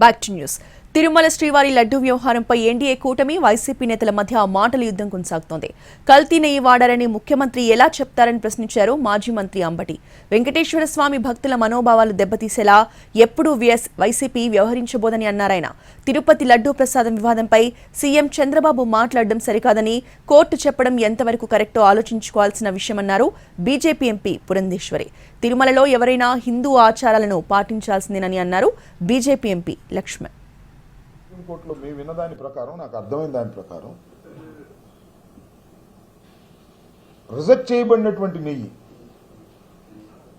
Back to news. Tirumala శ్రీవారి లడ్డూ వ్యవహారంపై NDA కూటమి వైసీపీ నేతల మధ్య మాటల యుద్ధం కొనసాగుతోంది. కల్తీ నెయ్యి వాడారని ముఖ్యమంత్రి ఎలా చెప్తారని ప్రశ్నించారు మాజీ మంత్రి అంబటి. వెంకటేశ్వర స్వామి భక్తుల మనోభావాలు దెబ్బతీసేలా ఎప్పుడూ వైసీపీ వ్యవహరించబోదని అన్నారాయన. తిరుపతి లడ్డూ ప్రసాదం వివాదంపై సీఎం చంద్రబాబు మాట్లాడడం సరికాదని కోర్టు చెప్పడం ఎంతవరకు కరెక్టో ఆలోచించుకోవాల్సిన విషయమన్నారు బీజేపీ ఎంపీ పురంధేశ్వరి. తిరుమలలో ఎవరైనా హిందూ ఆచారాలను పాటించాల్సిందేనని అన్నారు బీజేపీ ఎంపీ లక్ష్మణ్. కోర్టులో మేము విన్నదాని ప్రకారం, నాకు అర్థమైన దాని ప్రకారం, రిజెక్ట్ చేయబడినటువంటి నెయ్యి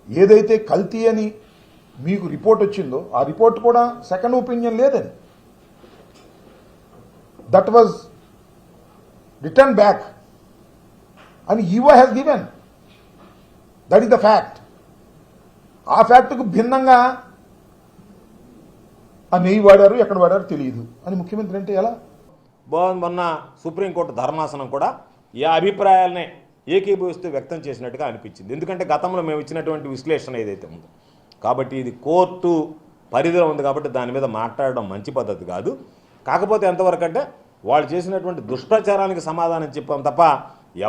ఏదైతే కల్తీ అని మీకు రిపోర్ట్ వచ్చిందో ఆ రిపోర్ట్ కూడా సెకండ్ ఒపీనియన్ లేదని, దట్ వాజ్ రిటర్న్ బ్యాక్ అని EO has given. That is the fact. ఆ ఫ్యాక్ట్కు భిన్నంగా ఆ నెయ్యి వాడారు, ఎక్కడ వాడారు తెలియదు అని ముఖ్యమంత్రి అంటే ఎలా? మొన్న సుప్రీంకోర్టు ధర్మాసనం కూడా ఈ అభిప్రాయాలనే ఏకీభవిస్తూ వ్యక్తం చేసినట్టుగా అనిపించింది. ఎందుకంటే గతంలో మేము ఇచ్చినటువంటి విశ్లేషణ ఏదైతే ఉందో, కాబట్టి ఇది కోర్టు పరిధిలో ఉంది కాబట్టి దాని మీద మాట్లాడడం మంచి పద్ధతి కాదు. కాకపోతే ఎంతవరకు అంటే వాళ్ళు చేసినటువంటి దుష్ప్రచారానికి సమాధానం చెప్పాం తప్ప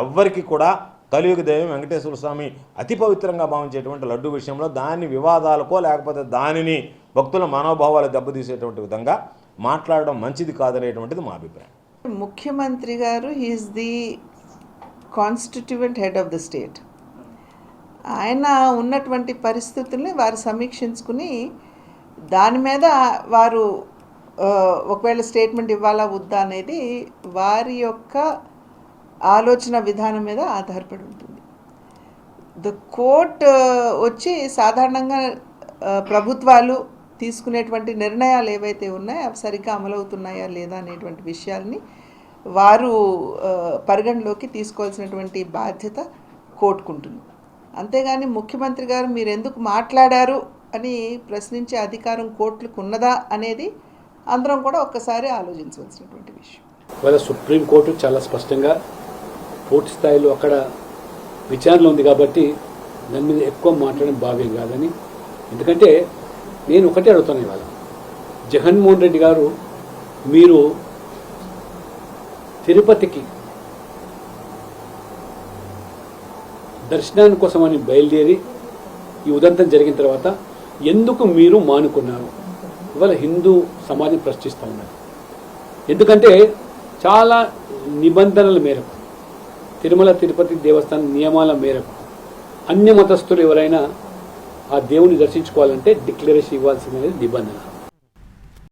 ఎవ్వరికి కూడా కలియుగ దైవం వెంకటేశ్వర స్వామి అతి పవిత్రంగా భావించేటువంటి లడ్డు విషయంలో దాన్ని వివాదాలకో లేకపోతే దానిని భక్తుల మనోభావాలు దెబ్బతీసేటువంటి విధంగా మాట్లాడడం మంచిది కాదనేటువంటిది మా అభిప్రాయం. ముఖ్యమంత్రి గారు he is the constituent head of the state. ఆయన ఉన్నటువంటి పరిస్థితుల్ని వారు సమీక్షించుకుని దాని మీద వారు ఒకవేళ స్టేట్మెంట్ ఇవ్వాలా వద్దా అనేది వారి యొక్క ఆలోచన విధానం మీద ఆధారపడి ఉంటుంది. ద కోర్ట్ వచ్చి సాధారణంగా ప్రభుత్వాలు తీసుకునేటువంటి నిర్ణయాలు ఏవైతే ఉన్నాయో అవి సరిగ్గా అమలవుతున్నాయా లేదా అనేటువంటి విషయాల్ని వారు పరిగణలోకి తీసుకోవాల్సినటువంటి బాధ్యత కోర్టుకుంటుంది. అంతేగాని ముఖ్యమంత్రి గారు మీరు ఎందుకు మాట్లాడారు అని ప్రశ్నించే అధికారం కోర్టులకు ఉన్నదా అనేది అందరం కూడా ఒక్కసారి ఆలోచించవలసినటువంటి విషయం. ఇవాళ సుప్రీంకోర్టు చాలా స్పష్టంగా పూర్తి స్థాయిలో అక్కడ విచారణలో ఉంది కాబట్టి దాని మీద ఎక్కువ మాట్లాడడం భావ్యం కాదని. ఎందుకంటే నేను ఒకటే అడుగుతాను, ఇవాళ జగన్మోహన్ రెడ్డి గారు మీరు తిరుపతికి దర్శనాని కోసమని బయలుదేరి ఈ ఉదంతం జరిగిన తర్వాత ఎందుకు మీరు మానుకున్నారు? ఇవాళ హిందూ సమాజం ప్రశ్నిస్తూ ఉన్నారు. ఎందుకంటే చాలా నిబంధనల మేరకు, తిరుమల తిరుపతి దేవస్థానం నియమాల మేరకు అన్య మతస్థులు ఎవరైనా ఆ దేవుని దర్శించుకోవాలంటే డిక్లరేషన్ ఇవ్వాల్సిందనేది నిబంధన.